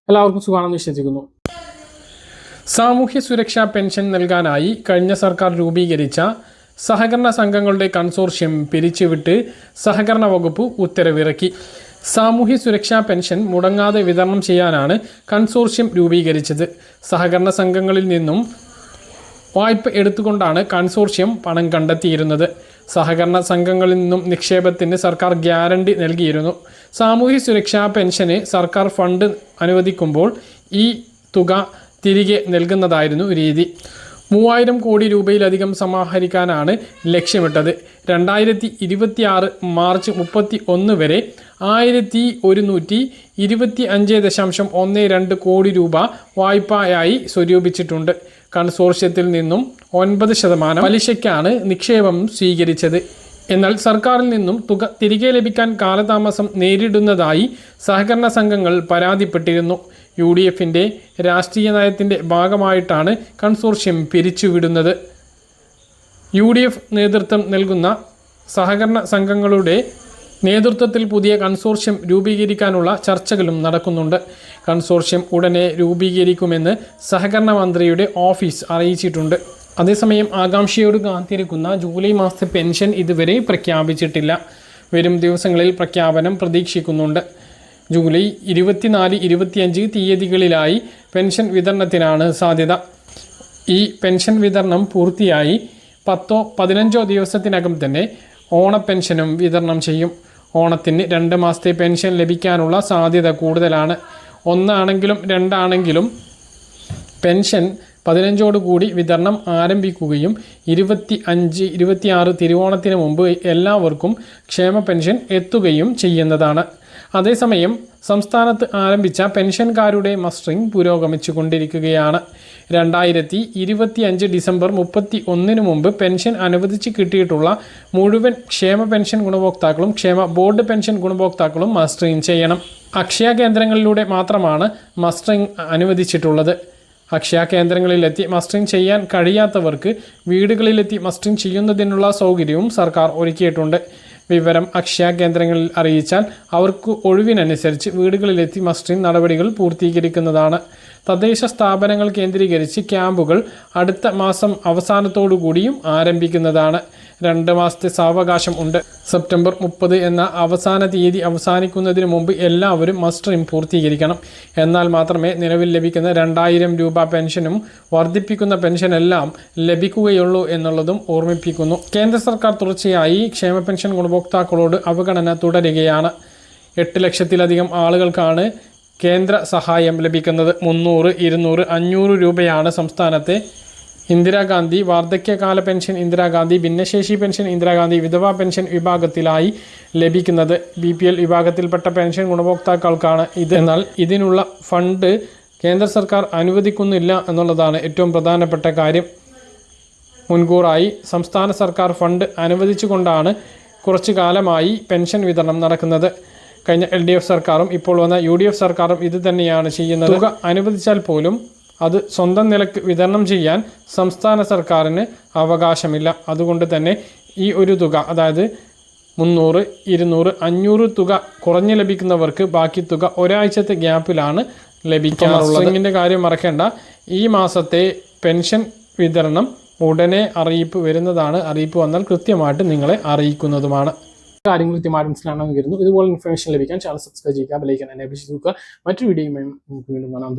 എല്ലാവർക്കും സുഖമാണെന്ന് വിശ്വസിക്കുന്നു. സാമൂഹ്യ സുരക്ഷാ പെൻഷൻ നൽകാനായി കഴിഞ്ഞ സർക്കാർ രൂപീകരിച്ച സഹകരണ സംഘങ്ങളുടെ കൺസോർഷ്യം പിരിച്ചുവിട്ട് സഹകരണ വകുപ്പ് ഉത്തരവിറക്കി. സാമൂഹ്യ സുരക്ഷാ പെൻഷൻ മുടങ്ങാതെ വിതരണം ചെയ്യാനാണ് കൺസോർഷ്യം രൂപീകരിച്ചത്. സഹകരണ സംഘങ്ങളിൽ നിന്നും വായ്പ എടുത്തുകൊണ്ടാണ് കൺസോർഷ്യം പണം കണ്ടെത്തിയിരുന്നത്. സഹകരണ സംഘങ്ങളിൽ നിന്നും നിക്ഷേപത്തിന് സർക്കാർ ഗ്യാരണ്ടി നൽകിയിരുന്നു. സാമൂഹ്യ സുരക്ഷാ പെൻഷന് സർക്കാർ ഫണ്ട് അനുവദിക്കുമ്പോൾ ഈ തുക തിരികെ നൽകുന്നതായിരുന്നു രീതി. 3000 കോടി രൂപയിലധികം സമാഹരിക്കാനാണ് ലക്ഷ്യമിട്ടത്. 2026 മാർച്ച് 31 വരെ 1125.12 കോടി രൂപ വായ്പയായി സ്വരൂപിച്ചിട്ടുണ്ട്. കൺസോർഷ്യത്തിൽ നിന്നും 9% പലിശയ്ക്കാണ് നിക്ഷേപം സ്വീകരിച്ചത്. എന്നാൽ സർക്കാരിൽ നിന്നും തുക തിരികെ ലഭിക്കാൻ കാലതാമസം നേരിടുന്നതായി സഹകരണ സംഘങ്ങൾ പരാതിപ്പെട്ടിരുന്നു. UDFിൻ്റെ രാഷ്ട്രീയ നയത്തിൻ്റെ ഭാഗമായിട്ടാണ് കൺസോർഷ്യം പിരിച്ചുവിടുന്നത്. UDF നേതൃത്വം നൽകുന്ന സഹകരണ സംഘങ്ങളുടെ നേതൃത്വത്തിൽ പുതിയ കൺസോർഷ്യം രൂപീകരിക്കാനുള്ള ചർച്ചകളും നടക്കുന്നുണ്ട്. കൺസോർഷ്യം ഉടനെ രൂപീകരിക്കുമെന്ന് സഹകരണ മന്ത്രിയുടെ ഓഫീസ് അറിയിച്ചിട്ടുണ്ട്. അതേസമയം ആകാംക്ഷയോട് കാത്തിരിക്കുന്ന ജൂലൈ മാസത്തെ പെൻഷൻ ഇതുവരെ പ്രഖ്യാപിച്ചിട്ടില്ല. വരും ദിവസങ്ങളിൽ പ്രഖ്യാപനം പ്രതീക്ഷിക്കുന്നുണ്ട്. ജൂലൈ 24, 25 തീയതികളിലായി പെൻഷൻ വിതരണത്തിനാണ് സാധ്യത. ഈ പെൻഷൻ വിതരണം പൂർത്തിയായി 10-15 ദിവസത്തിനകം തന്നെ ഓണപ്പെൻഷനും വിതരണം ചെയ്യും. ഓണത്തിന് 2 മാസത്തെ പെൻഷൻ ലഭിക്കാനുള്ള സാധ്യത കൂടുതലാണ്. 1 ആണെങ്കിലും 2 ആണെങ്കിലും പെൻഷൻ 15 കൂടി വിതരണം ആരംഭിക്കുകയും 25-26 തിരുവോണത്തിന് മുമ്പ് എല്ലാവർക്കും ക്ഷേമ പെൻഷൻ എത്തുകയും ചെയ്യുന്നതാണ്. അതേസമയം സംസ്ഥാനത്ത് ആരംഭിച്ച പെൻഷൻകാരുടെ മസ്റ്ററിംഗ് പുരോഗമിച്ചു കൊണ്ടിരിക്കുകയാണ്. 2025 ഡിസംബർ 31 മുമ്പ് പെൻഷൻ അനുവദിച്ച് കിട്ടിയിട്ടുള്ള മുഴുവൻ ക്ഷേമ പെൻഷൻ ഗുണഭോക്താക്കളും ക്ഷേമ ബോർഡ് പെൻഷൻ ഗുണഭോക്താക്കളും മസ്റ്ററിംഗ് ചെയ്യണം. അക്ഷയ കേന്ദ്രങ്ങളിലൂടെ മാത്രമാണ് മസ്റ്ററിംഗ് അനുവദിച്ചിട്ടുള്ളത്. അക്ഷയ കേന്ദ്രങ്ങളിലെത്തി മസ്റ്ററിംഗ് ചെയ്യാൻ കഴിയാത്തവർക്ക് വീടുകളിലെത്തി മസ്റ്ററിംഗ് ചെയ്യുന്നതിനുള്ള സൗകര്യവും സർക്കാർ ഒരുക്കിയിട്ടുണ്ട്. വിവരം അക്ഷയ കേന്ദ്രങ്ങളിൽ അറിയിച്ചാൽ അവർക്ക് ഒഴിവിനനുസരിച്ച് വീടുകളിലെത്തി മസ്റ്ററിംഗ് നടപടികൾ പൂർത്തീകരിക്കുന്നതാണ്. തദ്ദേശ സ്ഥാപനങ്ങൾ കേന്ദ്രീകരിച്ച് ക്യാമ്പുകൾ അടുത്ത മാസം അവസാനത്തോടു കൂടിയും ആരംഭിക്കുന്നതാണ്. 2 മാസത്തെ സാവകാശം ഉണ്ട്. സെപ്റ്റംബർ 30 എന്ന അവസാന തീയതി അവസാനിക്കുന്നതിന് മുമ്പ് എല്ലാവരും മസ്റ്ററിംഗ് പൂർത്തീകരിക്കണം. എന്നാൽ മാത്രമേ നിലവിൽ ലഭിക്കുന്ന 2000 രൂപ പെൻഷനും വർദ്ധിപ്പിക്കുന്ന പെൻഷനെല്ലാം ലഭിക്കുകയുള്ളൂ എന്നുള്ളതും ഓർമ്മിപ്പിക്കുന്നു. കേന്ദ്ര സർക്കാർ തുടർച്ചയായി ക്ഷേമ പെൻഷൻ ഗുണഭോക്താക്കളോട് അവഗണന തുടരുകയാണ്. 8 ലക്ഷത്തിലധികം ആളുകൾക്കാണ് കേന്ദ്ര സഹായം ലഭിക്കുന്നത്. 300, 200, 500 രൂപയാണ് സംസ്ഥാനത്തെ ഇന്ദിരാഗാന്ധി വാർദ്ധക്യകാല പെൻഷൻ, ഇന്ദിരാഗാന്ധി ഭിന്നശേഷി പെൻഷൻ, ഇന്ദിരാഗാന്ധി വിധവാ പെൻഷൻ വിഭാഗത്തിലായി ലഭിക്കുന്നത്. BPL വിഭാഗത്തിൽപ്പെട്ട പെൻഷൻ ഗുണഭോക്താക്കൾക്കാണ് ഇത്. എന്നാൽ ഇതിനുള്ള ഫണ്ട് കേന്ദ്ര സർക്കാർ അനുവദിക്കുന്നില്ല എന്നുള്ളതാണ് ഏറ്റവും പ്രധാനപ്പെട്ട കാര്യം. മുൻകൂറായി സംസ്ഥാന സർക്കാർ ഫണ്ട് അനുവദിച്ചുകൊണ്ടാണ് കുറച്ചു കാലമായി പെൻഷൻ വിതരണം നടക്കുന്നത്. കഴിഞ്ഞ LDF സർക്കാരും ഇപ്പോൾ വന്ന UDF സർക്കാരും ഇത് തന്നെയാണ് ചെയ്യുന്നത്. തുക അനുവദിച്ചാൽ പോലും അത് സ്വന്തം നിലക്ക് വിതരണം ചെയ്യാൻ സംസ്ഥാന സർക്കാരിന് അവകാശമില്ല. അതുകൊണ്ട് തന്നെ ഈ ഒരു തുക, അതായത് 300, 200, 500 തുക കുറഞ്ഞ് ലഭിക്കുന്നവർക്ക് ബാക്കി തുക ഒരാഴ്ചത്തെ ഗ്യാപ്പിലാണ് ലഭിക്കാറുള്ളത്. ഇതിൻ്റെ കാര്യം മറക്കേണ്ട. ഈ മാസത്തെ പെൻഷൻ വിതരണം ഉടനെ അറിയിപ്പ് വരുന്നതാണ്. അറിയിപ്പ് വന്നാൽ കൃത്യമായിട്ട് നിങ്ങളെ അറിയിക്കുന്നതുമാണ്. കാര്യങ്ങൾ കൃത്യമായിട്ട് മനസ്സിലാണെന്ന് കരുതുന്നു. ഇതുപോലെ ഇൻഫർമേഷൻ ലഭിക്കാൻ ചാനൽ സബ്സ്ക്രൈബ് ചെയ്യുക, ബെൽ ഐക്കൺ എനേബിൾ ചെയ്ത് വെക്കുക. മറ്റൊരു വീഡിയോയുമായി നമുക്ക് വീണ്ടും കാണാം.